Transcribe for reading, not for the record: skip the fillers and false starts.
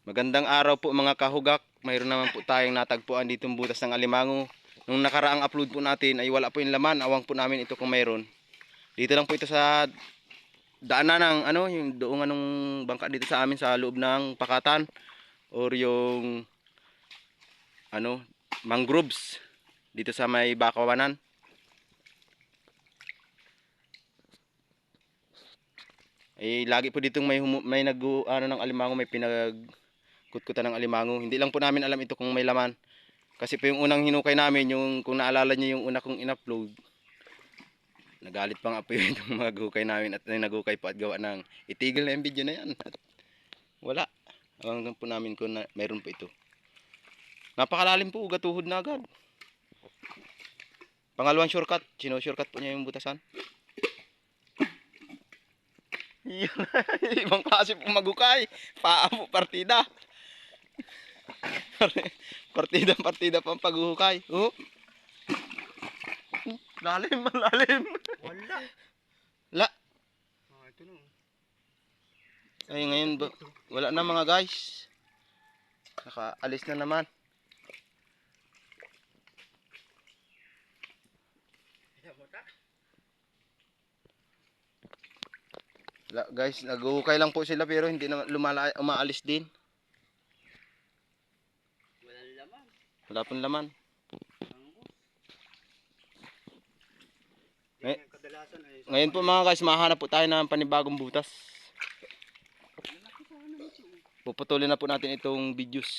Magandang araw po mga kahugak. Mayroon naman po tayong natagpuan ditong butas ng alimango. Nung nakaraang upload po natin ay wala po yung laman. Awang po namin ito kung mayroon. Dito lang po ito sa daanan ng yung doong anong bangka dito sa amin sa loob ng pakatan or yung mangroves dito sa may Bakawanan. Eh lagi po ditong may ng alimango, may pinagkutkutan ng alimango. Hindi lang po namin alam ito kung may laman. Kasi po yung unang hinukay namin, yung kung naalala niyo yung una kong in-upload, nagalit pa nga po yung mga hukay namin at naghukay po at gawa ng itigil na yung video na yan. At wala. Hanggang po namin kung mayroon po ito. Napakalalim po, ugatuhod na agad. Pangalawang shortcut, shortcut po niya yung butasan. Ibang klase po maghukay. Paa po, partida. Partida pang paghuhukay. Oh. Lalim, malalim. Wala. La. Ito na. Ay ngayon wala na mga guys. Nakaalis na naman. Guys, naghuhukay lang po sila pero hindi na umaalis din. Walang laman. Wala pong laman. Ngayon po mga guys, mahanap po tayo ng panibagong butas. Puputulin na po natin itong videos.